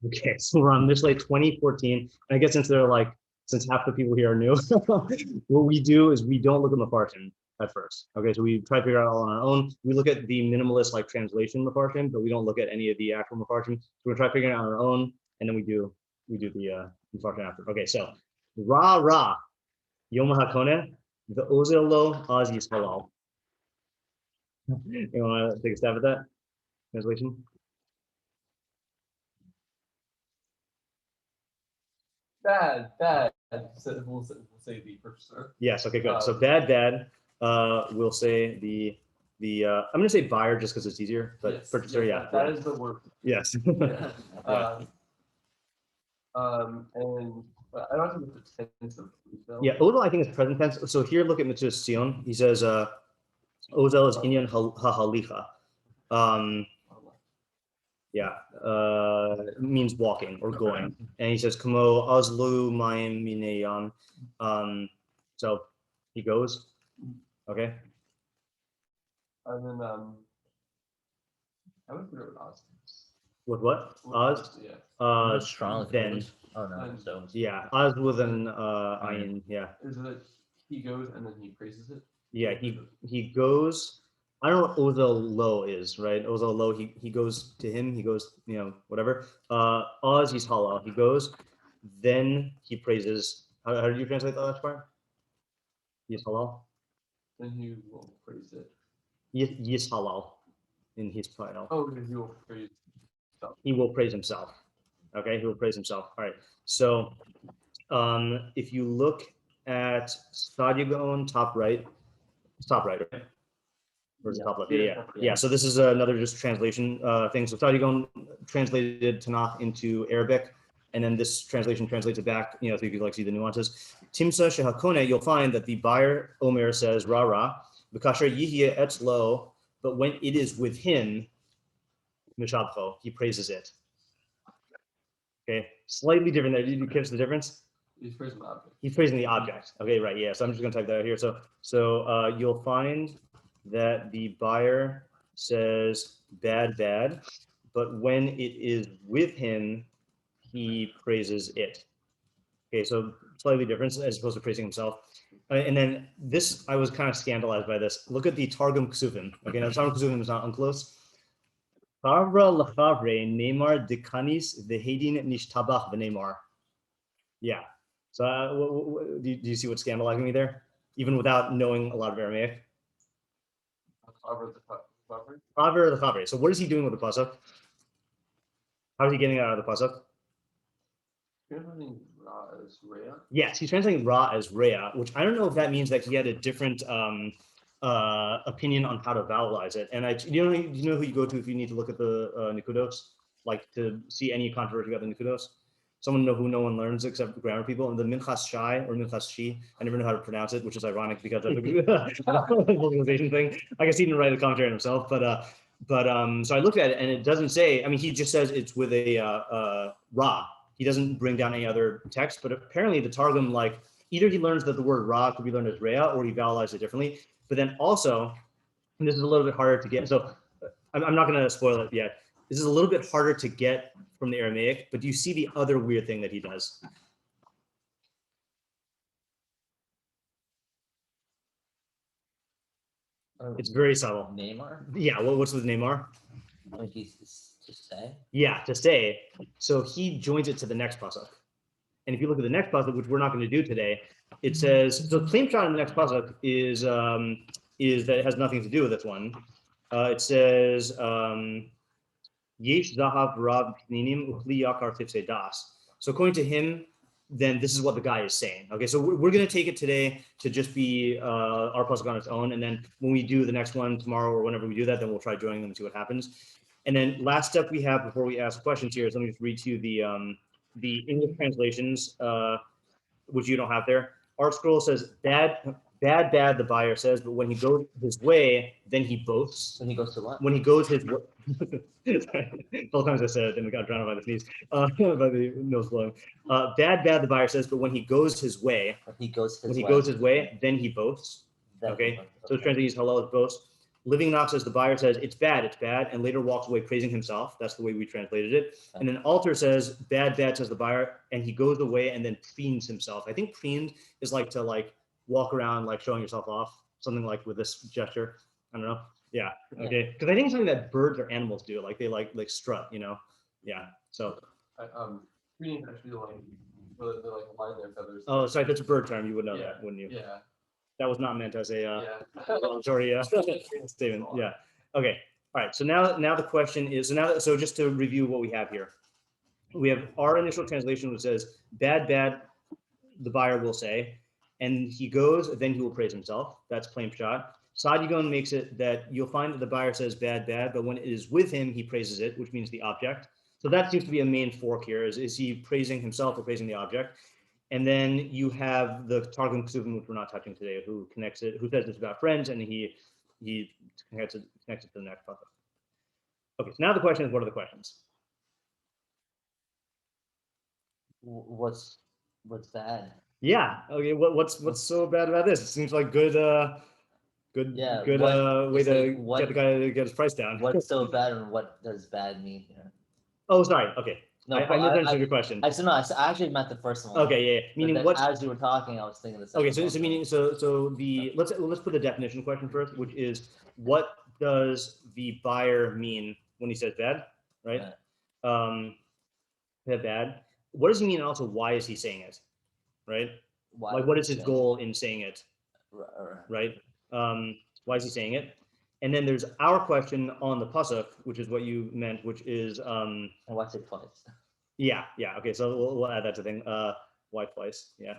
Okay, so we're on Mishlei 2014. And I guess since half the people here are new, what we do is we don't look at Mefarshim at first. Okay, so we try to figure out all on our own. We look at the minimalist like translation Mefarshim, but we don't look at any of the actual Mefarshim. So we're trying to figure it out on our own, and then we do the Mefarshim after. Okay, so Ra Yom HaKoneh, the Ozel Lo Az Yishalal. You want to take a stab at that translation? Bad. So we'll say the purchaser. Yes. Okay. Good. So bad. We'll say the. I'm going to say buyer just because it's easier, but yes, purchaser. Yeah. That is the word. Yes. Yeah. And I don't think it's the tense of Ozel. Yeah. Odel, I think it's present tense. So here, look at Mitzvah ציון. He says, Ozel is inyan hahalicha. Yeah, means walking or going. And he says, Kamo azlu mayim mineyan. So he goes. Okay. And then I would put it with Oz. With what? Oz? Yeah. Strong. Then. Oh no. So Yeah, Oz with an ayin. Yeah. Is it he goes and then he praises it? Yeah, he goes. I don't know what Ozel Lo is, right? Ozel Lo, he goes to him, he goes, whatever. Oz, he's halal. He goes, then he praises. How did you translate the last part? He's halal. Then he will praise it. Yes, halal in his title. Oh, then he will praise himself. He will praise himself. Okay, he will praise himself. All right. So if you look at Stadion top right, right? Or is it top left? Yeah. So this is another just translation thing. So Tadigon translated Tanakh into Arabic, and then this translation translates it back, so you could see the nuances. Timsa Shehakone, you'll find that the buyer Omer says Ra, B'kasher Yihye Etzlo, but when it is with him, Mishabcho, he praises it. Okay, slightly different there. Did you catch the difference? He's praising the object. He's praising the object. Okay, right. Yeah. So I'm just gonna type that out here. So you'll find that the buyer says bad, but when it is with him, he praises it. Okay, so slightly different as opposed to praising himself. And then this, I was kind of scandalized by this. Look at the Targum Ksuvim. Okay, now Targum Ksuvim is not unclose. Favra lachavre neymar dekanis vehedin nishtabach v'neymar. Yeah. So do you see what's scandalizing me there? Even without knowing a lot of Aramaic. Favra the Chavre. So what is he doing with the pasuk? How is he getting it out of the pasuk? Translating Ra as Rea? Yes, he's translating Ra as Rea, which I don't know if that means that he had a different opinion on how to vowelize it. And you know who you go to if you need to look at the Nikudos, like to see any controversy about the Nikudos? Someone who no one learns except grammar people. And the Minchas Shai or Minchas Shi, I never know how to pronounce it, which is ironic because of the vocalization thing. I guess he didn't write a commentary on himself, but so I looked at it and it doesn't say. I mean, he just says it's with a Ra. He doesn't bring down any other text, but apparently the Targum, like either he learns that the word Ra could be learned as Rea, or he vowelized it differently. But then also, and this is a little bit harder to get. So I'm not going to spoil it yet. This is a little bit harder to get from the Aramaic, but do you see the other weird thing that he does? It's very subtle. Neymar? Yeah, what's with Neymar? Like he's to say? Yeah, to say. So he joins it to the next pasuk. And if you look at the next pasuk, which we're not going to do today, it says, so the claim shot in the next pasuk is that it has nothing to do with this one. It says, Yesh Zahav Rab Pninim Uchli Yakar Tifse Das. So according to him, then this is what the guy is saying. Okay, so we're going to take it today to just be our pasuk on its own, and then when we do the next one tomorrow or whenever we do that, then we'll try joining them and see what happens. And then last step we have before we ask questions here is let me just read to you the English translations, which you don't have there. Art Scroll says bad, the buyer says, but when he goes his way, then he boasts. When he goes to what? When he goes his way. Sometimes I said it, then we got drowned by the sneeze, by the nose blowing. Bad, the buyer says, but when he goes his way, When he goes his way, then he boasts. Okay, so the translation is halal is boast. Living Knox says the buyer says it's bad, and later walks away praising himself. That's the way we translated it. And then Alter says bad, says the buyer, and he goes away and then preens himself. I think preened is like to like walk around like showing yourself off, something like with this gesture. I don't know. Yeah. Okay. Because I think it's something that birds or animals do, like they like strut, you know. Yeah. So. Preening actually like they like line their feathers. Oh, sorry, that's a bird term. You would know that, wouldn't you? Yeah. That was not meant as a sorry statement. Yeah. Okay. All right. So now the question is, so just to review what we have here, we have our initial translation which says bad, the buyer will say, and he goes, then he will praise himself. That's plain shot. Sadigon makes it that you'll find that the buyer says bad, but when it is with him, he praises it, which means the object. So that seems to be a main fork here. Is he praising himself or praising the object? And then you have the Targum Ksuvim, which we're not touching today, who connects it, who says it's about friends, and he connects it to the next pasuk. Okay, so now the question is, what are the questions? What's bad? Yeah. Okay. What's so bad about this? It seems like good way to get the guy to get his price down. What's so bad, and what does bad mean here? Oh, sorry. Okay. No, I misunderstood your question. I actually meant the first one. Okay, yeah. Meaning what? As you were talking, I was thinking the second. Okay, so meaning so the let's put the definition question first, which is what does the buyer mean when he says bad, right? Bad. What does he mean, and also why is he saying it, right? Like what is his goal in saying it, right? Why is he saying it? And then there's our question on the pasuk, which is what you meant, which is and what's it twice? Yeah. Okay, so we'll add that to the thing. Why twice? Yeah.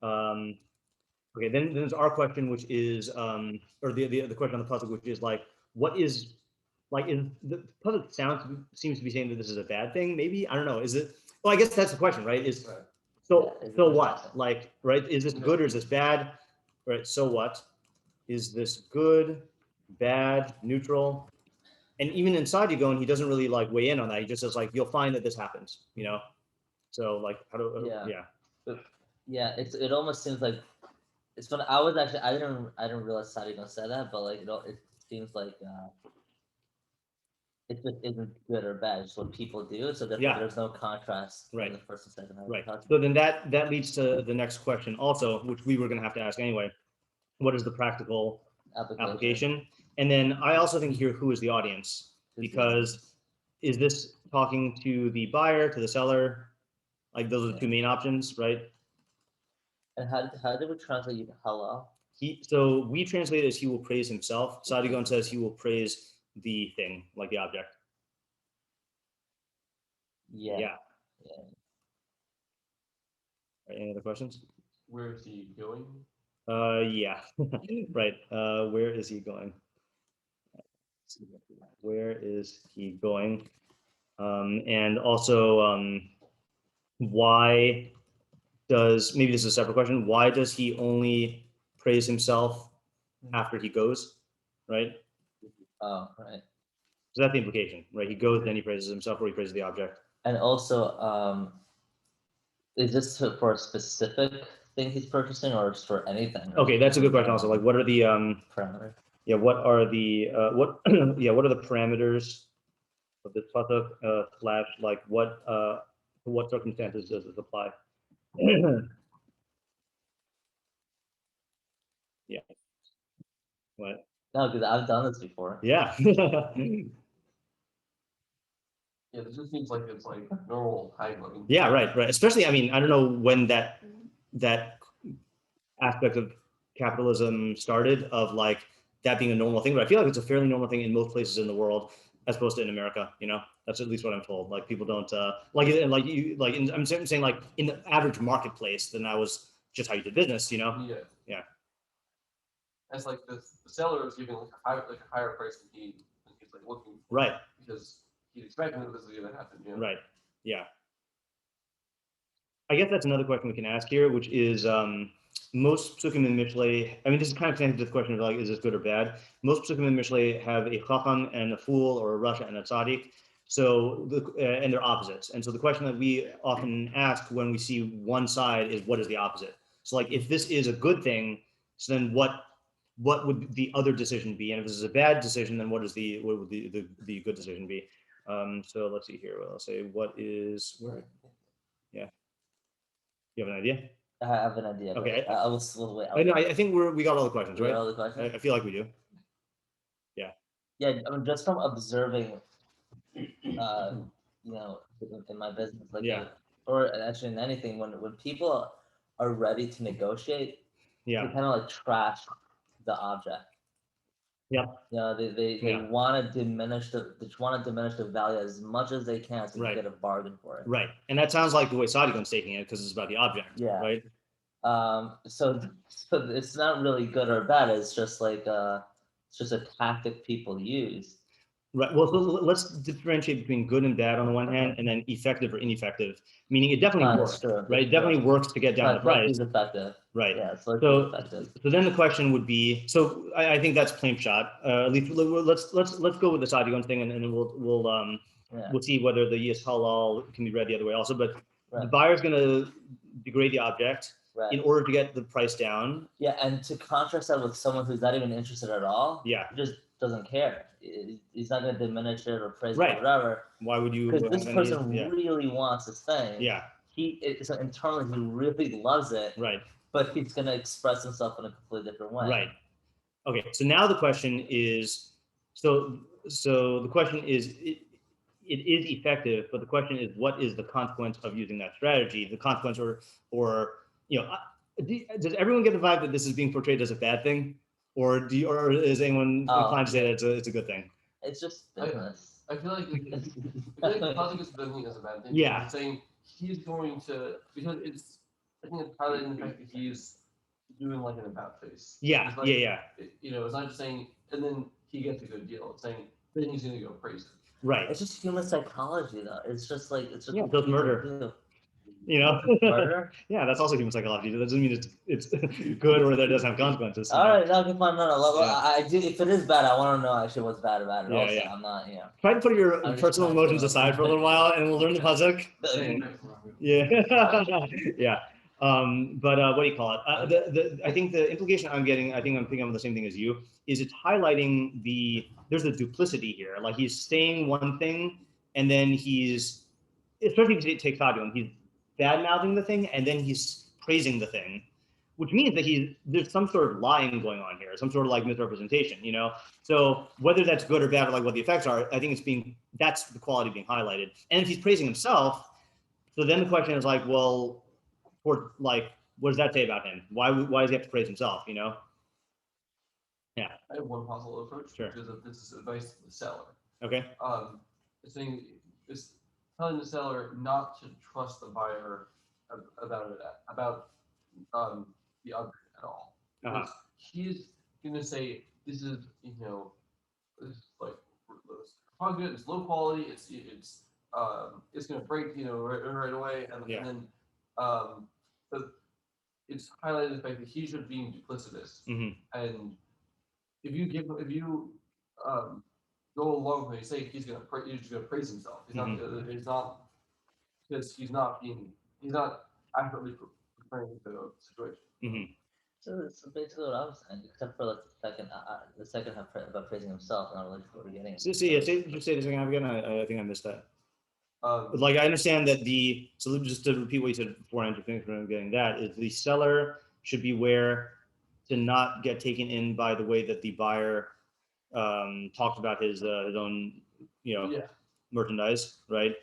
Okay, then there's our question, which is or the question on the pasuk, which is like, what is like in the pasuk seems to be saying that this is a bad thing. Maybe, I don't know. Is it? Well, I guess that's the question, right? Is so what? Like, right? Is this good or is this bad? Right. So what? Is this good? Bad, neutral, and even inside you go, and he doesn't really like weigh in on that. He just says like, you'll find that this happens, you know. So like, how do it almost seems like it's funny. I didn't realize Sadigon said that, but like it seems like it just isn't good or bad. It's what people do. So therefore there's no contrast in the first and second. Right. So then that leads to the next question also, which we were going to have to ask anyway. What is the practical application? And then I also think here, who is the audience? Because is this talking to the buyer, to the seller? Like those are the two main options, right? And how did we translate halal? So we translate it as he will praise himself. Sadigon says he will praise the thing, like the object. Yeah. Right, any other questions? Where is he going? Yeah. Right. Where is he going? Where is he going? And also, why does, maybe this is a separate question, why does he only praise himself after he goes, right? Oh, right. So that's the implication, right? He goes, then he praises himself, or he praises the object. And also, is this for a specific thing he's purchasing, or just for anything? Okay, that's a good question also. Like, what are the parameters? Yeah, what are the what what are the parameters of this pasuk slash like what circumstances does this apply? Yeah. What? No, because I've done this before. Yeah. Yeah, this just seems like it's like normal haggling. Yeah, right. Especially, I mean, I don't know when that aspect of capitalism started, of like that being a normal thing, but I feel like it's a fairly normal thing in most places in the world, as opposed to in America. You know, that's at least what I'm told. Like people don't I'm saying like in the average marketplace, then that was just how you did business. You know. Yeah. That's like the seller is giving like a higher price than he's like looking for. Right. Because he's expecting that this is going to happen. You know? Right. Yeah. I guess that's another question we can ask here, which is most psukim in Mishlei. I mean, this is kind of connected to the question of like, is this good or bad? Most psukim in Mishlei have a chacham and a fool, or a rasha and a tzaddik. So and they're opposites. And so the question that we often ask when we see one side is, what is the opposite? So like, if this is a good thing, so then what what would the other decision be? And if this is a bad decision, then what would the good decision be? So let's see here. Well, I'll say what is where. Yeah. You have an idea? I have an idea. Okay. I was wait. I think we got all the questions, We right? got all the questions? I feel like we do. Yeah. Yeah, I mean, just from observing, you know, in my business, like, Yeah. or actually in anything, when people are ready to negotiate, they Yeah. kind of like trash the object. Yeah. You know, they Yeah. want to diminish the value as much as they can to Right. get a bargain for it. Right. And that sounds like the way Sadiq's taking it, because it's about the object. Yeah. Right. So it's not really good or bad. It's just like it's just a tactic people use. Right. Well, so let's differentiate between good and bad on the one hand, and then effective or ineffective. Meaning, it definitely works, true. right? It definitely works to get down the price. It's effective. Right. Yeah, it's effective. So then the question would be, so I think that's plain shot. At least let's go with the Sadiq thing, and then we'll see whether the yes halal can be read the other way also. But the buyer's going to degrade the object in order to get the price down. Yeah, and to contrast that with someone who's not even interested at all. Yeah. Just doesn't care. He's not going to diminish it or praise it Right. or whatever. Why would you? Because this person really wants this thing. Yeah. So internally he really loves it. Right. But he's going to express himself in a completely different way. Right. Okay. So now the question is, so the question is, it is effective, but the question is, what is the consequence of using that strategy? The consequence, or you know, does everyone get the vibe that this is being portrayed as a bad thing, or is anyone inclined to say that it's a good thing? It's just business. I feel like Sadiq is building as a bad thing. Yeah. I'm saying he's going to, because it's, I think it's highlighting the fact that he's doing like an about face. Yeah. Like, yeah. You know, it's not just saying, and then he gets a good deal. It's saying, then he's going to go crazy. Right. It's just human psychology, though. It's just does murder. You know, murder. Yeah, that's also human psychology. That doesn't mean it's good or that it doesn't have consequences. All right, no, okay, fine, no. I do. If it is bad, I want to know actually what's bad about it. Yeah, also, yeah. I'm not, Try to put your personal emotions aside for a little while, and we'll learn the pasuk. Yeah, yeah. But what do you call it? I think the implication I'm getting, I think I'm thinking of the same thing as you, is it's highlighting there's a duplicity here. Like he's saying one thing, and then he's, especially if you take Sadio, he's bad-mouthing the thing, and then he's praising the thing, which means that there's some sort of lying going on here, some sort of like misrepresentation, you know? So whether that's good or bad or like what the effects are, I think that's the quality being highlighted. And if he's praising himself, so then the question is like, well, what does that say about him? Why does he have to praise himself, you know? Yeah. I have one possible approach, Sure. because this is advice to the seller. Okay. It's telling the seller not to trust the buyer about the object at all. Uh-huh. He's gonna say this is, you know, this is like good, it's low quality, it's gonna break, you know, right away, and then but it's highlighted the fact that he's just being duplicitous, and if you go along with it, he's just gonna praise himself. He's not because he's not accurately preparing the situation. So it's basically what I was saying, except for like the second half about praising himself, not really what we're getting. Just say the second half again. I think I missed that. Like I understand that so just to repeat what you said beforehand, to finish what I'm getting that is the seller should beware to not get taken in by the way that the buyer talked about his own, you know, merchandise, right?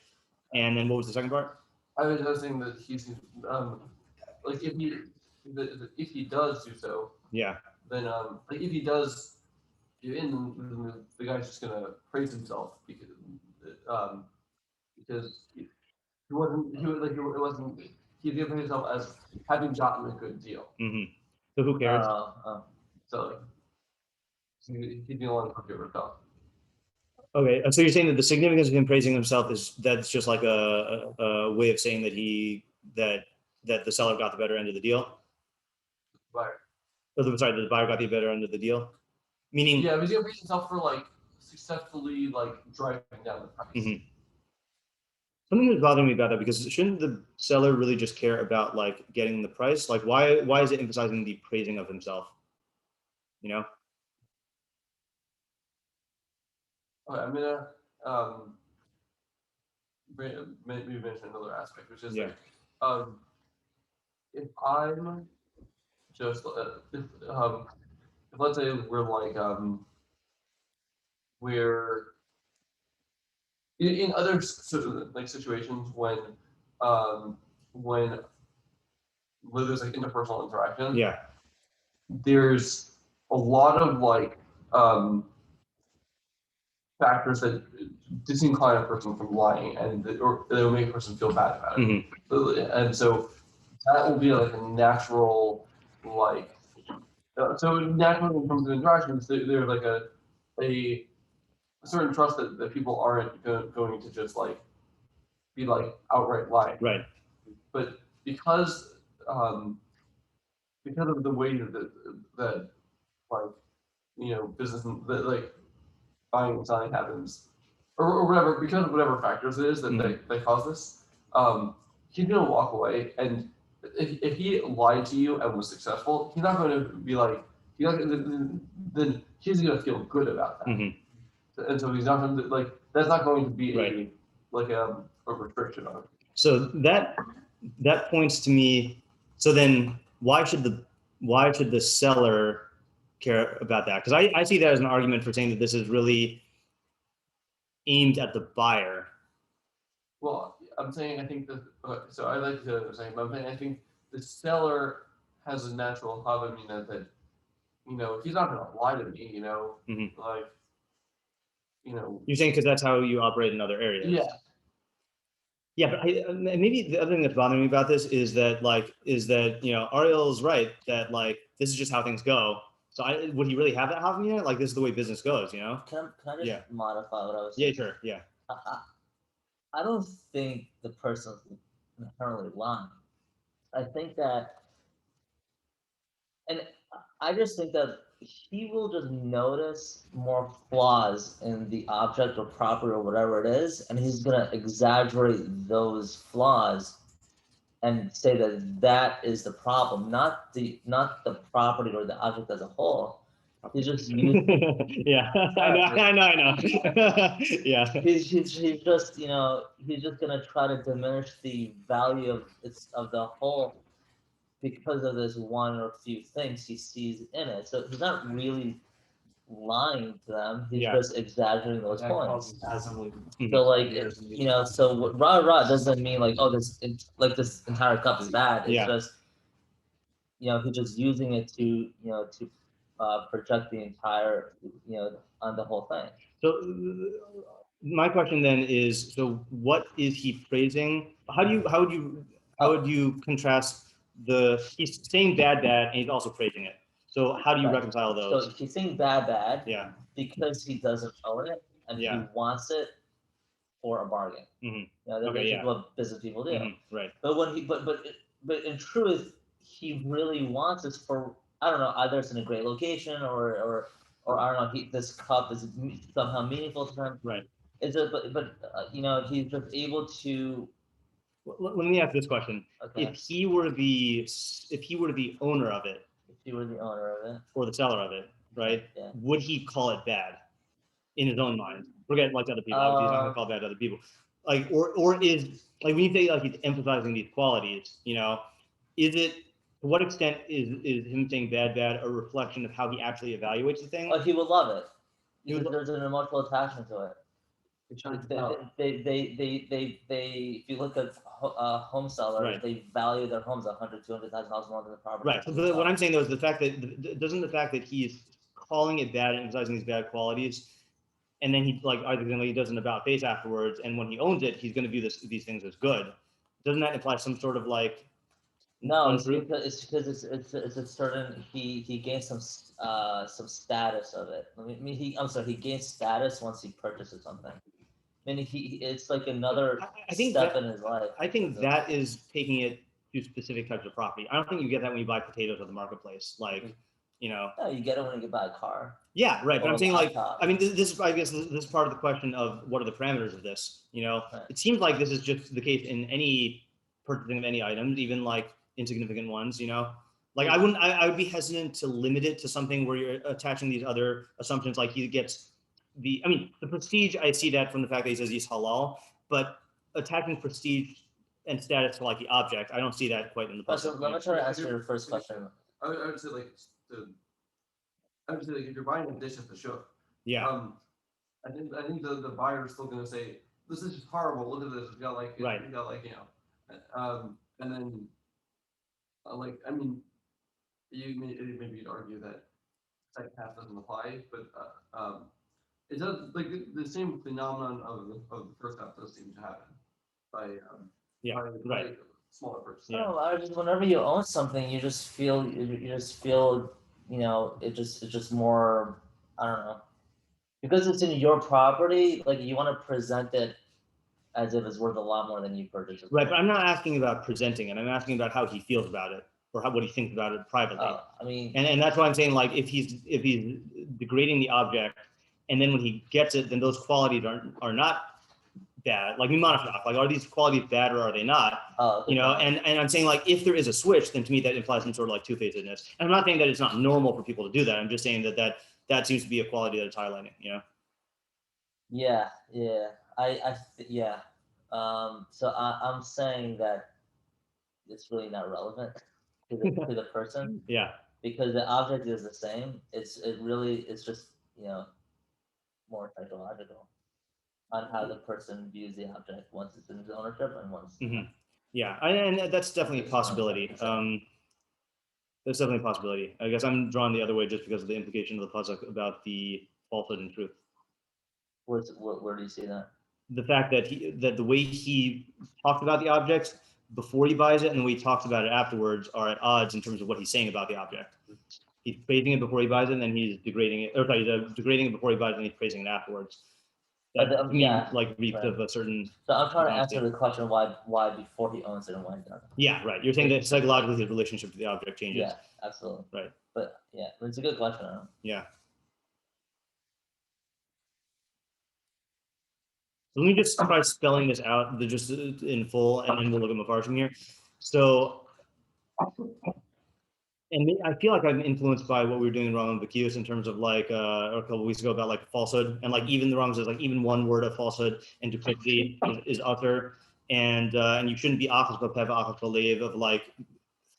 And then what was the second part? I was saying that he's like if he does do so, then like if he does give in, the guy's just gonna praise himself because he gave himself as having gotten a good deal. So who cares? So he's the only one who ever felt. Okay, so you're saying that the significance of him praising himself that's just like a way of saying that the seller got the better end of the deal. Buyer. The buyer got the better end of the deal. Meaning. Yeah, he's gonna praise himself for like successfully like driving down the price. Something that's bothering me about that, because shouldn't the seller really just care about like getting the price? Like why is it emphasizing the praising of himself? you know? Okay, I'm gonna maybe mention another aspect, which is like, if I'm just if let's say we're like we're in other like situations when there's like interpersonal interaction, there's a lot of like factors that disincline a person from lying or they'll make a person feel bad about it. And so that will be like a natural like so naturally when it comes to interactions, there's like a certain trust that people aren't going to just like be like outright lying. Right. But because of the way that like business that like buying and selling happens or whatever, because of whatever factors it is that they cause this, he's gonna walk away, and if he lied to you and was successful, he's not going to be like then he's gonna feel good about that. And so he's not going to like that's not going to be a restriction on it. So that points to me. So then why should the seller care about that? Because I see that as an argument for saying that this is really aimed at the buyer. Well, I'm saying I think that so I like to say, but I think the seller has a natural habit, that he's not going to lie to me, like You're saying because that's how you operate in other areas. Yeah. Yeah, but maybe the other thing that's bothering me about this is that Ariel's right that like this is just how things go. So would he really have that Havamina? Like this is the way business goes, Can I just modify what I was saying? saying? Yeah, sure. Yeah. I don't think the person's inherently lying. I think that, and I just think that he will just notice more flaws in the object or property or whatever it is, and he's gonna exaggerate those flaws and say that is the problem, not the property or the object as a whole. He's just using. Yeah, I know. Yeah. He's just he's just gonna try to diminish the value of the whole because of this one or few things he sees in it. So he's not really lying to them. He's just exaggerating those points. So like so what rah doesn't mean like this entire cup is bad. It's just he's just using it to project the entire on the whole thing. So my question then is, so what is he praising? How would you contrast he's saying bad and he's also praising it. So how do you reconcile those? So he's saying bad because he doesn't own it and he wants it for a bargain. That's what business people do. Right. But when but in truth, he really wants this for, I don't know, either it's in a great location or I don't know, this cup is somehow meaningful to him. Right. It's just, but he's just able to. Let me ask this question: If he were the owner of it, or the seller of it, right? Yeah. Would he call it bad in his own mind? Forget like other people. Obviously, he's not going to call it bad to other people. Like, or is like when you say like he's emphasizing these qualities, is it? To what extent is him saying bad a reflection of how he actually evaluates the thing? He would love it. There's an emotional attachment to it. They if you look at home sellers, they value their homes $100,000-$200,000 more than the property. Right. So what I'm saying though is the fact that he's calling it bad and emphasizing these bad qualities, and then he he does an about face afterwards, and when he owns it, he's going to view these things as good. Doesn't that imply some sort of like? No, it's because it's a certain he gains some status of it. He gains status once he purchases something. I mean, it's like another step in his life. I think that is taking it to specific types of property. I don't think you get that when you buy potatoes at the marketplace. Like, No, you get it when you buy a car. Yeah, right. But I'm saying this is, I guess, this is part of the question of what are the parameters of this. Right. It seems like this is just the case in any purchasing of any items, even like insignificant ones. Like I wouldn't, I would be hesitant to limit it to something where you're attaching these other assumptions, like he gets the, I mean, the prestige, I see that from the fact that he says he's halal, but attaching prestige and status to like the object, I don't see that quite in the So pasuk. let me try to answer your first question. I would say like if you're buying a dish at the shop, Yeah. I think the buyer is still going to say this is just horrible. Look at this. You got like Right. You got like and then like I mean maybe you'd argue that second half doesn't apply, but it does like the same phenomenon of the first half does seem to happen by by smaller purchases. Yeah. No, I just whenever you own something, you just feel you know it's just more, I don't know, because it's in your property. Like you want to present it as if it's worth a lot more than you purchased it. Right, but I'm not asking about presenting it. I'm asking about how he feels about it, or what he thinks about it privately. I mean, and that's why I'm saying, like, if he's degrading the object, and then when he gets it, then those qualities are not bad. Like mimanafach, like are these qualities bad or are they not? You know, and I'm saying, like, if there is a switch, then to me that implies some sort of like two-facedness. And I'm not saying that it's not normal for people to do that. I'm just saying that seems to be a quality that it's highlighting. You know? Yeah. So I'm saying that it's really not relevant to the person. Yeah. Because the object is the same. It's just, you know, more psychological on how the person views the object once it's in his ownership and once. Mm-hmm. Yeah, and that's definitely a possibility. That's definitely a possibility. I guess I'm drawn the other way just because of the implication of the pasuk about the falsehood and truth. Where do you see that? The fact that the way he talked about the object before he buys it and the way he talks about it afterwards are at odds in terms of what he's saying about the object. He's praising it before he buys it, and then he's degrading it. Or sorry, he's degrading it before he buys it, and he's praising it afterwards. That to me, like reeks of a certain. So I'm trying to answer the question why before he owns it and why he doesn't. Yeah, right. You're saying that psychologically his relationship to the object changes. Yeah, absolutely. Right. But yeah, it's a good question. Yeah. So let me just try spelling this out just in full, and then we'll look at Mafarshim here. So, and I feel like I'm influenced by what we were doing in Rambam B'Kiyos in terms of like a couple of weeks ago about like falsehood, and like even the Rambam says like even one word of falsehood and duplicity is utter, and you shouldn't be achas b'peh v'achas b'lev of like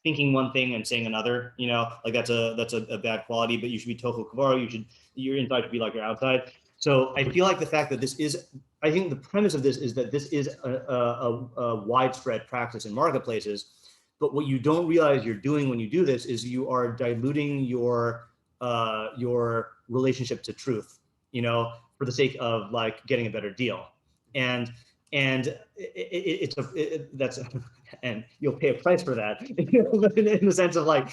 thinking one thing and saying another. You know, like that's a bad quality. But you should be tochel kavaro. Your inside should be like your outside. So I feel like the fact that this is, I think the premise of this is that this is a widespread practice in marketplaces, but what you don't realize you're doing when you do this is you are diluting your relationship to truth, you know, for the sake of like getting a better deal, and that's and you'll pay a price for that in the sense of like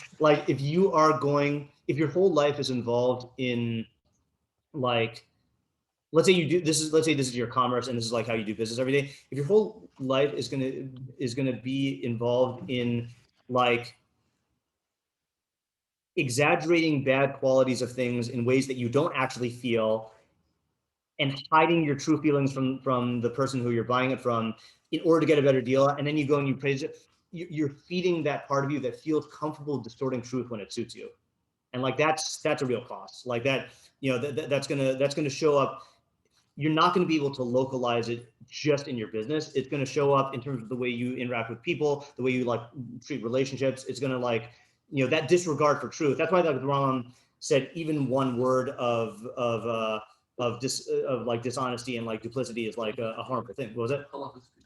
if your whole life is involved in like, let's say this is your commerce and this is like how you do business every day. If your whole life is gonna be involved in like exaggerating bad qualities of things in ways that you don't actually feel and hiding your true feelings from the person who you're buying it from in order to get a better deal, and then you go and you praise it, you're feeding that part of you that feels comfortable distorting truth when it suits you. And like that's a real cost. Like that, you know, that's gonna show up. You're not going to be able to localize it just in your business. It's going to show up in terms of the way you interact with people, the way you like treat relationships. It's going to like, you know, that disregard for truth. That's why like the Rambam said even one word of like dishonesty and like duplicity is like a harmful thing. What was it?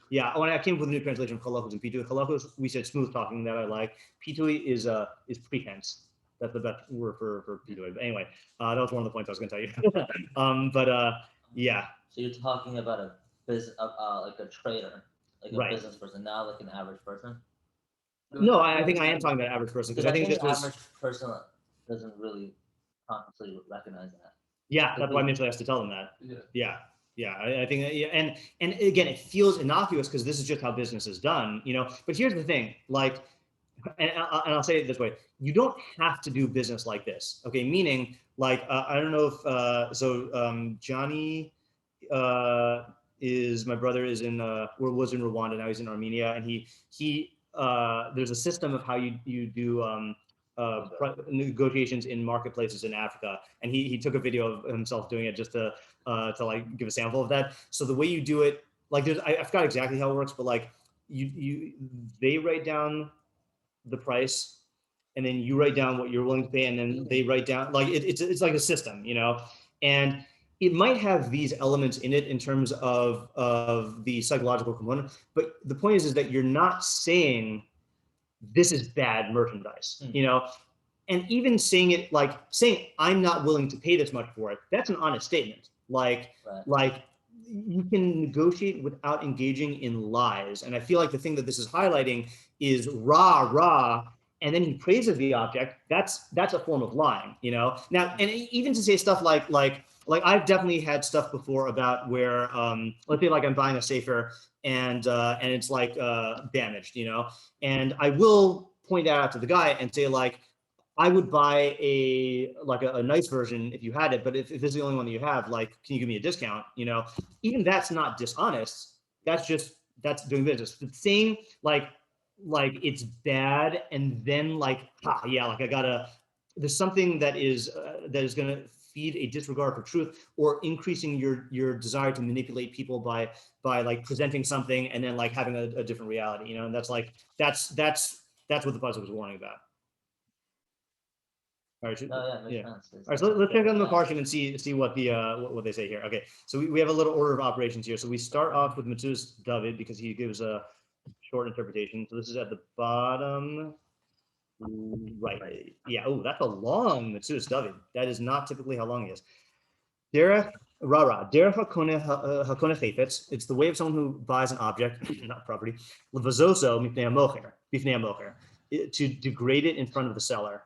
Yeah. Oh, and I came up with a new translation of chalachos and pitui. Chalachos, we said smooth talking that I like. Pitui is pretense. That's the best word for pitui. But anyway, that was one of the points I was going to tell you. Yeah. So you're talking about a business, like a trader, like a business person, not like an average person. No, I think I am talking about average person because I think the average person doesn't really consciously recognize that. Yeah, that's why Mishlei has to tell them that. Yeah. I think that, and again, it feels innocuous because this is just how business is done, you know. But here's the thing, like, and I'll say it this way: you don't have to do business like this, okay? Meaning, like, I don't know if Johnny is my brother is in was in Rwanda, now he's in Armenia, and he there's a system of how you do negotiations in marketplaces in Africa, and he took a video of himself doing it just to like give a sample of that. So the way you do it, like I forgot exactly how it works, but like they write down the price, and then you write down what you're willing to pay, and then they write down, like it's like a system, and it might have these elements in it in terms of the psychological component, but the point is that you're not saying this is bad merchandise, and even saying I'm not willing to pay this much for it, that's an honest statement. Like you can negotiate without engaging in lies. And I feel like the thing that this is highlighting is rah, and then he praises the object. That's a form of lying, Now, and even to say stuff like I've definitely had stuff before about where, let's say like I'm buying a Sefer and it's like damaged, and I will point that out to the guy and say like, I would buy a nice version if you had it, but if this is the only one that you have, like, can you give me a discount? Even that's not dishonest. That's doing business. But saying like it's bad, and then there's something that is going to feed a disregard for truth, or increasing your desire to manipulate people by like presenting something and then like having a different reality, and that's what the puzzle was warning about. All right. All right. So let's check on the parsing and see what the what they say here. Okay. So we have a little order of operations here. So we start off with Metzudas David because he gives a short interpretation. So this is at the bottom, right? Yeah. Oh, that's a long Metzudas David. That is not typically how long he is. Derech hakone chayfetz. It's the way of someone who buys an object, not property. Levazoso mipnei hamocher, to degrade it in front of the seller.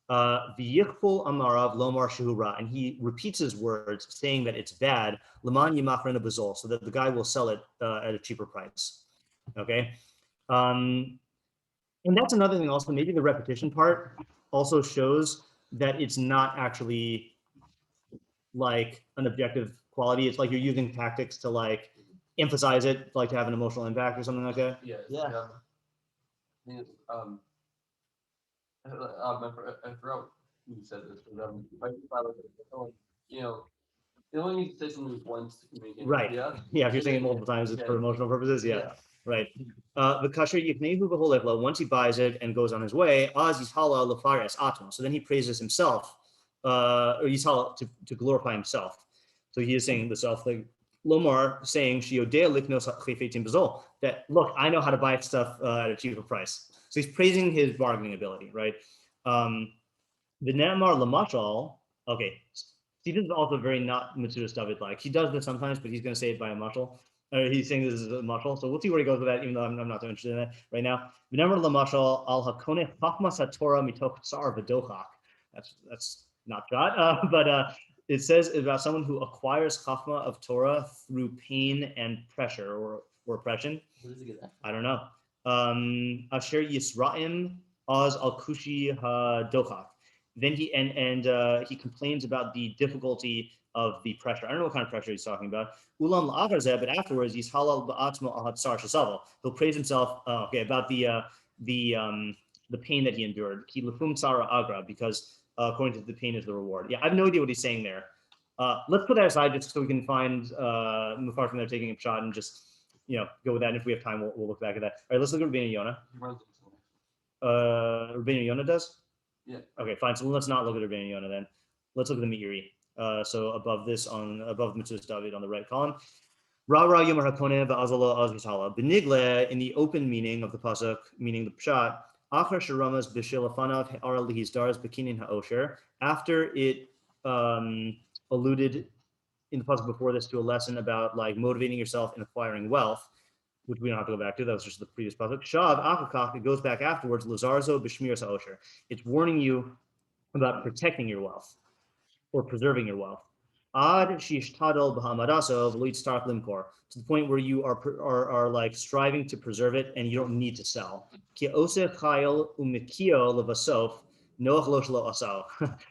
Amarav lomar shehura, and he repeats his words, saying that it's bad. Laman yimachrena bezol, so that the guy will sell it at a cheaper price. Okay, and that's another thing. Also, maybe the repetition part also shows that it's not actually like an objective quality. It's like you're using tactics to like emphasize it, like to have an emotional impact or something like that. Yeah. I forgot who said this, but it only needs to say something once to communicate. Right. Yeah. If you're saying it multiple times, it's for emotional purposes. Yeah. Right. The kasher yiknehu b'holechla. Once he buys it and goes on his way, az yishala lefares atma. So then he praises himself, or yishala to glorify himself. So he is saying the self thing. Lomar saying shiodea liknos chayfetim bezol. That look, I know how to buy stuff at a cheaper price. So he's praising his bargaining ability, right? The Ne'amar Lamashal, okay, see, this is also very not Metzudas David like. He does this sometimes, but he's going to say it by a mashal. He's saying this is a mashal, so we'll see where he goes with that, even though I'm not so interested in that right now. The Ne'amar Lamashal al hakone chachmas haTorah mitoch tsar v'dochak. That's not shot, but it says about someone who acquires chachma of Torah through pain and pressure or oppression. Where does he get that? I don't know. Asher Yisraim Az al Kushi Dochak. Then he complains about the difficulty of the pressure. I don't know what kind of pressure he's talking about. Ulam la'achar, but afterwards he's halal ba'atzmo al hatzar shesavo. He'll praise himself. About the pain that he endured. Ki lefum tzara agra, because according to the pain is the reward. Yeah, I have no idea what he's saying there. Let's put that aside just so we can find Mufar from there taking a shot and just go with that. And if we have time, we'll look back at that. All right, let's look at Rabbeinu Yonah. Rabbeinu Yonah does? Yeah. Okay, fine. So let's not look at Rabbeinu Yonah then. Let's look at the Meiri. So above Metzudas David on the right column. Ra Ra Yomer Hakoneh Ba'azalo Az Yishala. Benigle, in the open meaning of the pasuk, meaning the pshat, Achar Sharamas B'Shilafanav He'ar Lihizdars B'Kinin Ha'osher. After it alluded in the pasuk before this to a lesson about like motivating yourself in acquiring wealth, which we don't have to go back to. That was just the previous pasuk. Shav Achakach, it goes back afterwards. Lazarzo B'Shmir Ha'osher. It's warning you about protecting your wealth or preserving your wealth. Ad Shishtadol B'Hamadaso V'Loitztark Limkor, to the point where you are like striving to preserve it and you don't need to sell. Ki Oseh Chayil Umikio Levasof Noach Lo Shelo Asao.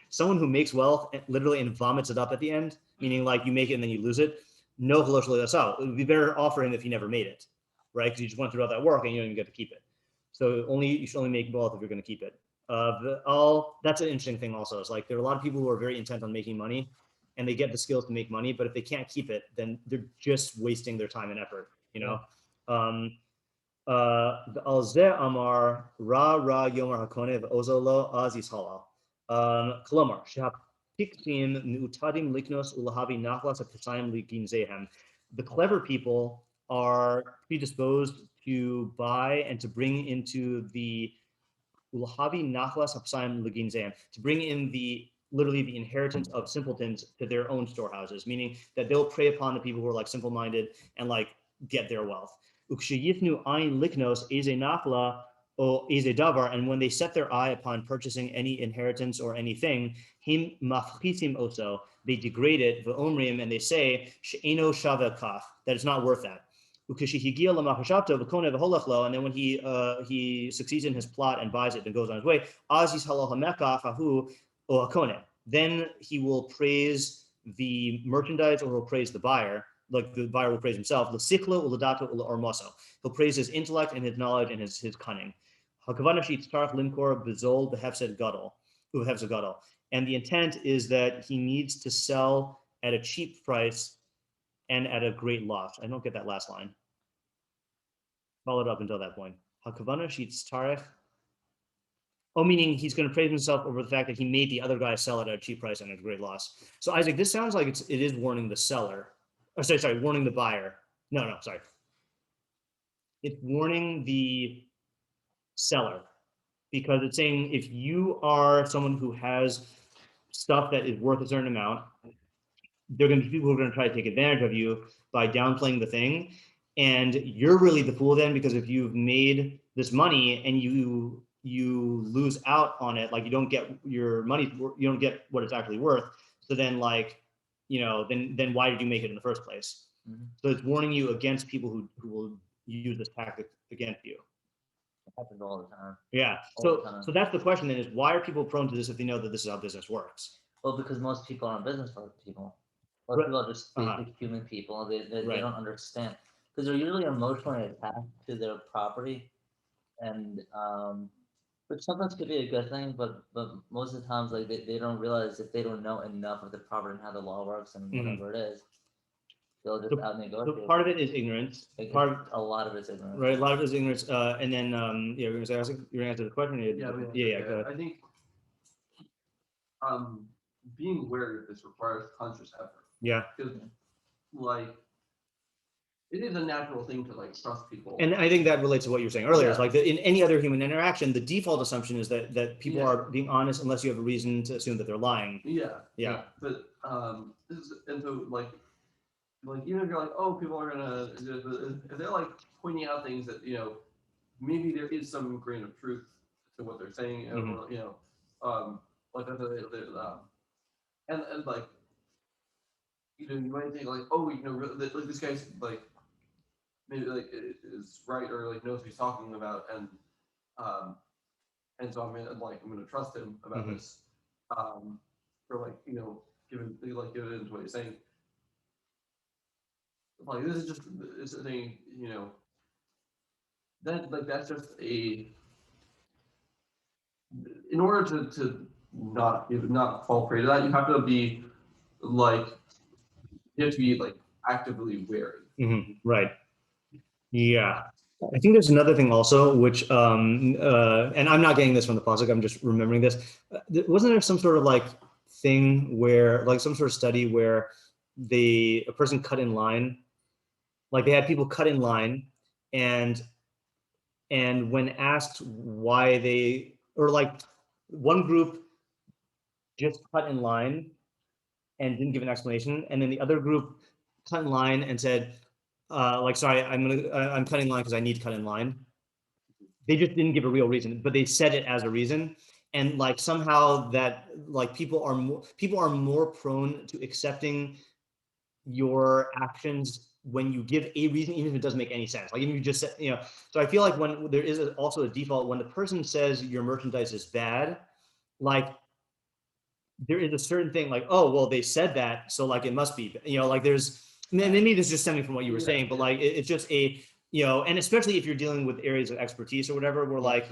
Someone who makes wealth literally and vomits it up at the end, meaning like you make it and then you lose it. Noach Lo Shelo Asao. It would be better off for him if he never made it, right? Because you just went through all that work and you don't even get to keep it. So you should only make wealth if you're going to keep it. That's an interesting thing also. It's like there are a lot of people who are very intent on making money and they get the skills to make money, but if they can't keep it, then they're just wasting their time and effort, you know? Al zeh amar ra yomer hakone v'ozolo azis halal. Kolomar, shehapiktim miutadim liknos ulahavi nachlas apesayim liginzehem. The clever people are predisposed to buy and to bring into the ulahavi nachlas apesayim liginzehem, to bring in literally the inheritance of simpletons to their own storehouses, meaning that they'll prey upon the people who are like simple-minded and like get their wealth. Uksheyifnu ayin liknos eze nachla o eze davar, and when they set their eye upon purchasing any inheritance or anything, him mafchitim oso, they degrade it, v'omrim, and they say she'eno shava kaf, that it's not worth that. Ukeshihigia lamachashavto v'kone v'holachlo, and then when he succeeds in his plot and buys it and goes on his way, azis halal hamekaf ahu o hakone, then he will praise the merchandise or he'll praise the buyer. Like the buyer will praise himself. He'll praise his intellect and his knowledge and his cunning. And the intent is that he needs to sell at a cheap price and at a great loss. I don't get that last line. Follow it up until that point. Oh, meaning he's going to praise himself over the fact that he made the other guy sell it at a cheap price and at a great loss. So Isaac, this sounds like it is warning the seller. Oh, sorry, warning the buyer. No, sorry. It's warning the seller because it's saying if you are someone who has stuff that is worth a certain amount, there are going to be people who are going to try to take advantage of you by downplaying the thing. And you're really the fool then, because if you've made this money and you lose out on it, like you don't get your money, you don't get what it's actually worth. So then like, then why did you make it in the first place? Mm-hmm. So it's warning you against people who will use this tactic against you. It happens all the time. Yeah. So that's the question then, is why are people prone to this if they know that this is how business works? Well, because most people aren't business people. Most people are just basic human people. They don't understand because they're usually emotionally attached to their property, and which sometimes could be a good thing, but most of the times, like they don't realize if they don't know enough of the property and how the law works and whatever it is, they'll just out negotiate. So part of it is ignorance. A lot of it's ignorance. Right, a lot of it is ignorance, and then you're going to answer the question. Yeah. Go ahead. I think being aware of this requires conscious effort. Yeah. Because like it is a natural thing to like trust people. And I think that relates to what you were saying earlier. It's like in any other human interaction, the default assumption is that people are being honest unless you have a reason to assume that they're lying. Yeah. But and so like even if you're like, oh, people are gonna, if they're like pointing out things that maybe there is some grain of truth to what they're saying, like and like you might think like, oh, like this guy's like maybe like is right or like knows what he's talking about, and so I'm gonna trust him about this, or like give it into what he's saying. Like this is just it's a thing, that like that's just in order to not fall prey to that, you have to be like actively wary. Right. Yeah. I think there's another thing also, which and I'm not getting this from the pasuk, I'm just remembering this. Wasn't there some sort of like thing where like some sort of study where a person cut in line, like they had people cut in line, and when asked why one group just cut in line and didn't give an explanation, and then the other group cut in line and said, sorry, I'm cutting line because I need to cut in line. They just didn't give a real reason, but they said it as a reason. And like somehow that like people are more prone to accepting your actions when you give a reason, even if it doesn't make any sense. Like even if you just said, so I feel like when there is also a default, when the person says your merchandise is bad, like there is a certain thing like, oh, well, they said that, so like it must be, like there's, maybe this is just stemming from what you were saying, but like it's just and especially if you're dealing with areas of expertise or whatever, where like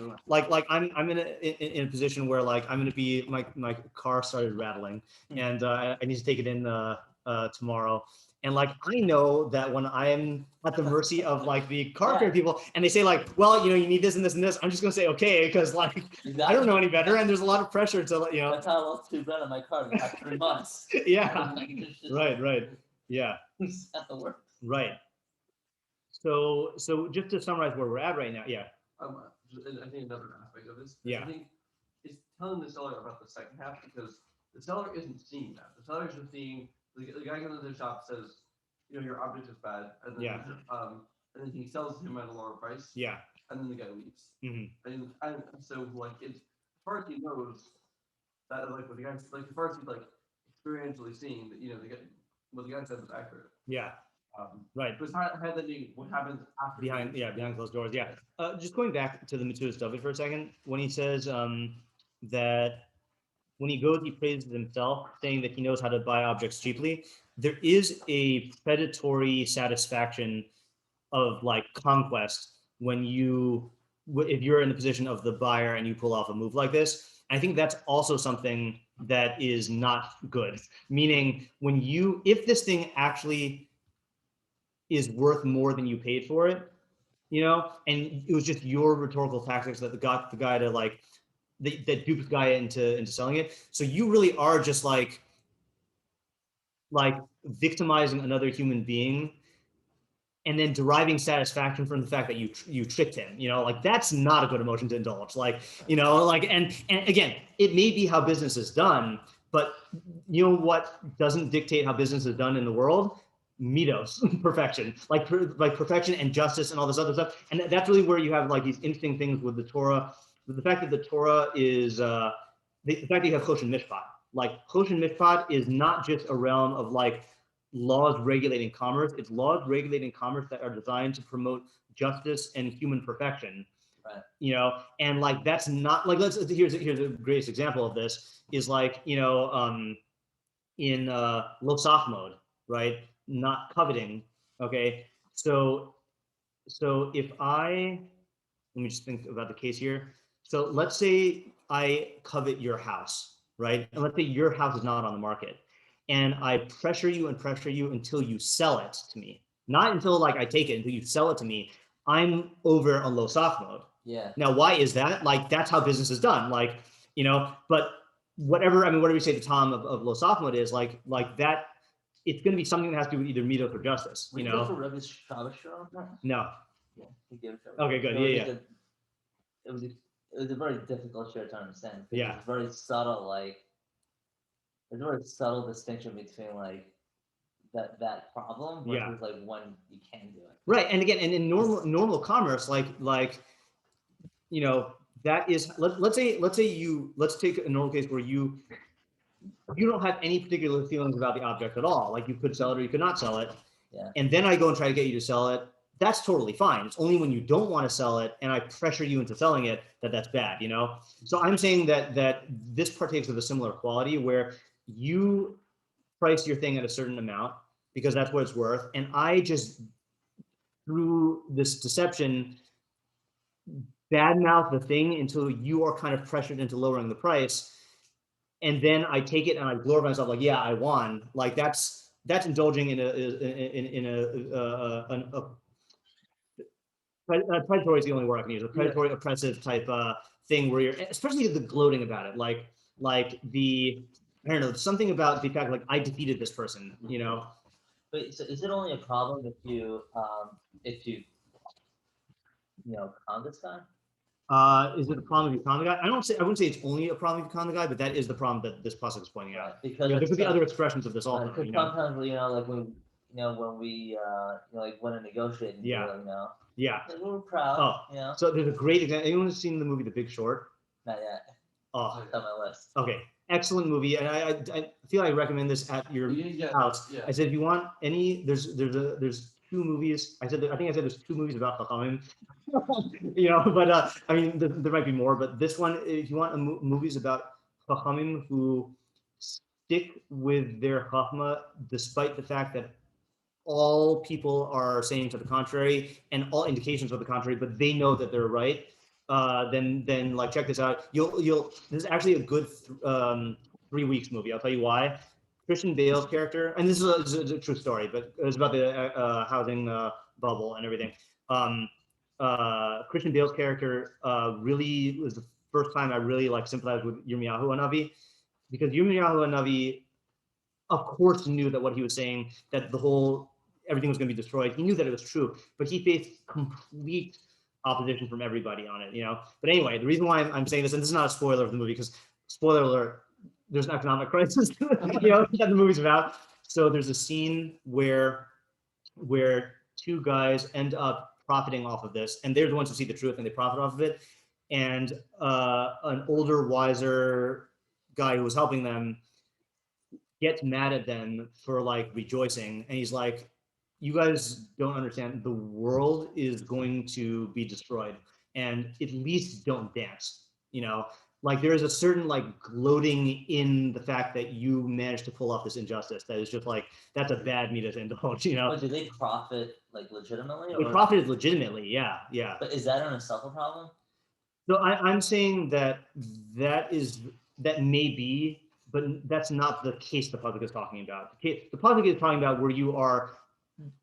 I'm in a position where like I'm going to be my car started rattling, and I need to take it in tomorrow. And like, I know that when I'm at the mercy of like the car repair people and they say like, well, you need this and this and this, I'm just going to say, okay, because like, I don't know any better. And there's a lot of pressure to, That's how I lost $2,000 on my car in the past 3 months. Yeah. Right. Yeah. At the work. Right. So just to summarize where we're at right now. Yeah. I think another aspect of this. Yeah. I think it's telling the seller about the second half, because the seller isn't seeing that. The seller is just seeing the guy goes to the shop, says, your object is bad, and then and then he sells him at a lower price. Yeah. And then the guy leaves. Mm-hmm. And so like it's, as far as he knows that like what the guy's like, as far as he's like experientially seeing that what the guy said was accurate. Yeah. Right. But it's highlighting what happens after behind closed doors. Yeah. Just going back to the Matsuda stuff for a second, when he says that when he goes, he praises himself, saying that he knows how to buy objects cheaply. There is a predatory satisfaction of like conquest when if you're in the position of the buyer and you pull off a move like this. I think that's also something that is not good. Meaning, if this thing actually is worth more than you paid for it, and it was just your rhetorical tactics that got the guy to like, that duped the guy into selling it. So you really are just like victimizing another human being and then deriving satisfaction from the fact that you tricked him, like that's not a good emotion to indulge. And again, it may be how business is done, but you know what doesn't dictate how business is done in the world? Mitos, perfection, like perfection and justice and all this other stuff. And that's really where you have like these interesting things with the Torah, with the fact that the Torah is, the fact that you have Choshen Mishpat. Like Choshen Mishpat is not just a realm of like laws regulating commerce. It's laws regulating commerce that are designed to promote justice and human perfection. Right. And like that's not like, here's a greatest example of this is like, in Losach mode, right? Not coveting. Okay. So if let me just think about the case here. So let's say I covet your house, right? And let's say your house is not on the market, and I pressure you until you sell it to me. Not until like I take it, until you sell it to me. I'm over on Losach mode. Yeah. Now, why is that? Like that's how business is done. Like, but whatever you say the Tom of Losach mode is, like that, it's going to be something that has to do with either mitos or justice. We go for Rebbe's Shabbos show on that? No. Yeah, he gave it to Okay, good. Yeah. It was a very difficult show to understand. Yeah. It's very subtle, there's a very subtle distinction between like that problem versus like when you can do it. Right, and again, and in normal commerce, that is, let's take a normal case where you don't have any particular feelings about the object at all. Like you could sell it or you could not sell it. Yeah. And then I go and try to get you to sell it. That's totally fine. It's only when you don't want to sell it and I pressure you into selling it that's bad, So I'm saying that this partakes of a similar quality where you price your thing at a certain amount because that's what it's worth. And I just, through this deception, badmouth the thing until you are kind of pressured into lowering the price. And then I take it and I glorify myself like, yeah, I won. Like that's indulging in predatory is the only word I can use. A predatory, oppressive type thing where you're, especially the gloating about it, like the, I don't know, something about the fact like I defeated this person, But so is it only a problem if you con this guy? Is it a problem if you con the guy? I wouldn't say it's only a problem if you con the guy, but that is the problem that this process is pointing out. Because there could be other expressions of this also. Because sometimes like when we like when a negotiating deal, yeah, like, we're proud. So there's a great example. Anyone who's seen the movie The Big Short? Not yet. Oh, it's on my list. Okay, excellent movie, and I feel I recommend this at your house. Yeah. I said if you want any, there's 2 movies. I think I said there's 2 movies about Chachamim. But I mean there might be more, but this one, if you want movies about Chachamim who stick with their Chachma despite the fact that all people are saying to the contrary and all indications of the contrary, but they know that they're right, then like check this out. This is actually a good 3 weeks movie. I'll tell you why. Christian Bale's character, and this is a true story, but it was about the housing bubble and everything. Christian Bale's character really was the first time I really like sympathized with Yirmiyahu Hanavi, because Yirmiyahu Hanavi, of course, knew that what he was saying, that everything was going to be destroyed. He knew that it was true, but he faced complete opposition from everybody on it, But anyway, the reason why I'm saying this, and this is not a spoiler of the movie, because spoiler alert, there's an economic crisis, that the movie's about. So there's a scene where two guys end up profiting off of this, and they're the ones who see the truth and they profit off of it. And an older, wiser guy who was helping them gets mad at them for like rejoicing, and he's like, you guys don't understand, the world is going to be destroyed, and at least don't dance. Like there is a certain like gloating in the fact that you managed to pull off this injustice that is just like, that's a bad meat to indulge. But do they profit like legitimately? They profited legitimately, yeah. But is that in itself a problem? So I'm saying that may be, but that's not the case the public is talking about. The public is talking about where you are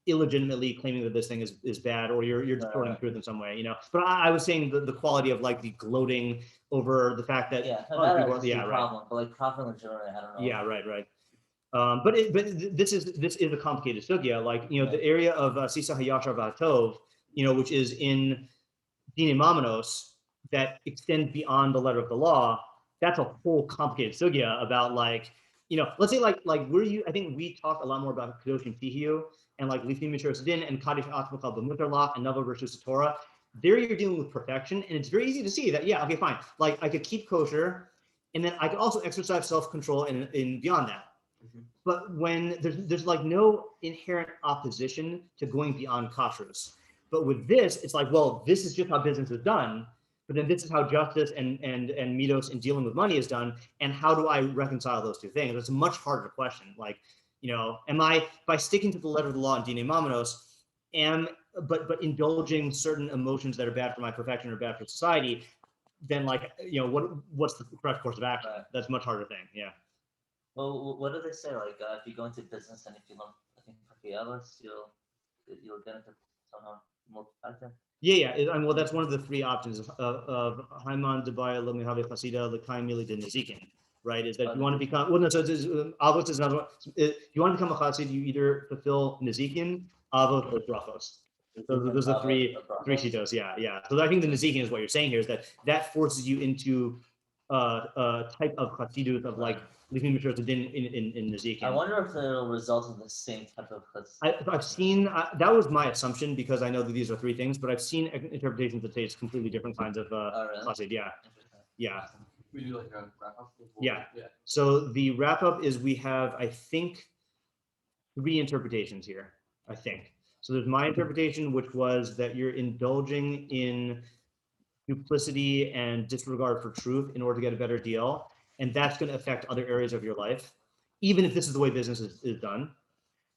illegitimately claiming that this thing is bad, or you're distorting the truth in some way, But I was saying the quality of like the gloating over the fact that problem, but like profit legitimately, I don't know. Yeah, right. But this is a complicated sugya, like the area of Sisa Hayashar Vatov, which is in Dine Mamanos, that extends beyond the letter of the law. That's a whole complicated sugya about like, let's say like I think we talked a lot more about Kedoshim Tihiyu and like Lifnim Mishur Din and Kaddish Atmakal B'Mutarlach and Nava versus Torah. There you're dealing with perfection, and it's very easy to see that, yeah, okay, fine. Like I could keep kosher, and then I could also exercise self-control in beyond that. Mm-hmm. But when there's like no inherent opposition to going beyond kashrus. But with this, it's like, well, this is just how business is done. But then this is how justice and midos in dealing with money is done. And how do I reconcile those two things? It's a much harder question. Like, am I, by sticking to the letter of the law in Dine Mamanos, but indulging certain emotions that are bad for my perfection or bad for society, then like, what's the correct course of action? Right. That's a much harder thing. Yeah. Well, what do they say? Like, if you go into business and if you learn, I think, you'll get into somehow more factor. Yeah. Well, that's one of the three options of Haiman Debaya Lomihave Chasida L'Kaim Mili de Nezikin, right? Is that you want to become, well, no, so Avos is another one. If you want to become a Chassid, you either fulfill Nezikin, Avos, or Brachos. Those are three shitos, yeah. So I think the Nezikin is what you're saying here, is that forces you into a type of Chassidut of like, Lifnim Mishur in Nezikin. I wonder if it'll result in the same type of Chassidut. I've seen, that was my assumption, because I know that these are three things, but I've seen interpretations that say it's completely different kinds of Chassid, yeah. We do like a wrap-up? Yeah. So the wrap-up is we have, I think, 3 interpretations here, I think. So there's my interpretation, which was that you're indulging in duplicity and disregard for truth in order to get a better deal. And that's going to affect other areas of your life, even if this is the way business is done.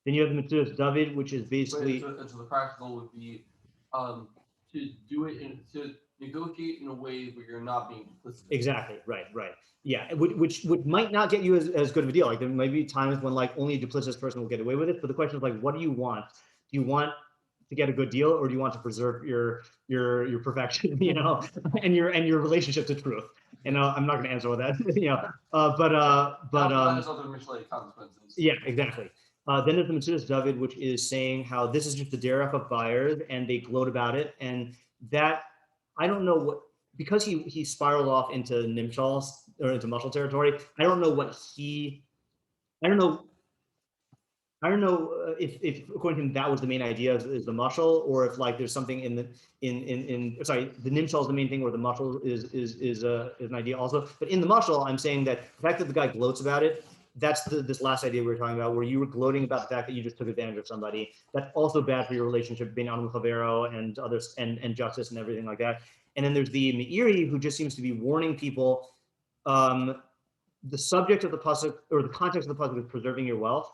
Then you have the Metzudas David, which is basically... So the practical would be to do it, to negotiate in a way where you're not being duplicitous. Exactly, right. Yeah, which might not get you as good of a deal. Like there might be times when like only a duplicitous person will get away with it, but the question is like, what do you want? Do you want to get a good deal, or do you want to preserve your perfection, and your relationship to truth? And I'm not going to answer all that, but has other Mishlei consequences. Yeah, exactly. Then there's the Metzudas David, which is saying how this is just the derech of buyers, and they gloat about it, and that I don't know what, because he spiraled off into Nimshal or into muscle territory. I don't know if according to him that was the main idea is the muscle, or if like there's something in the nimshal is the main thing, or the muscle is an idea also. But in the muscle, I'm saying that the fact that the guy gloats about it, that's this last idea we were talking about, where you were gloating about the fact that you just took advantage of somebody. That's also bad for your relationship between Anu Chavero and others, and justice and everything like that. And then there's the Meiri, who just seems to be warning people. The subject of the pasuk, or the context of the pasuk, is preserving your wealth.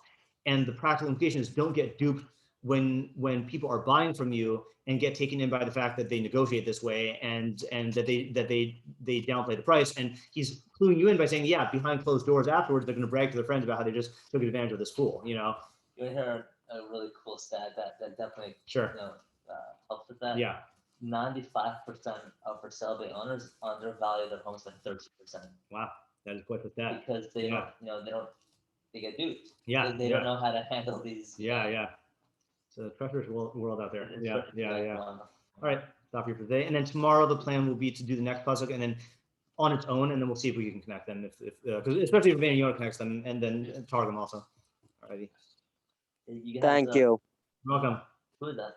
And the practical implication is don't get duped when people are buying from you and get taken in by the fact that they negotiate this way and that they downplay the price, and he's cluing you in by saying, yeah, behind closed doors afterwards they're going to brag to their friends about how they just took advantage of this fool, you know. You hear a really cool stat that definitely Sure. Helps with that. Yeah. 95% of for sale by owners undervalue their homes by 30%. Wow, that is quite with that. Because they don't, they get duped. Yeah. They don't know how to handle these. Yeah. So the treacherous world out there. It's Yeah. All right, stop here for today. And then tomorrow the plan will be to do the next puzzle and then on its own, and then we'll see if we can connect them because especially if Van Yona connects them and then Targum also. Alrighty. You guys, Thank you. You're welcome. Who is that?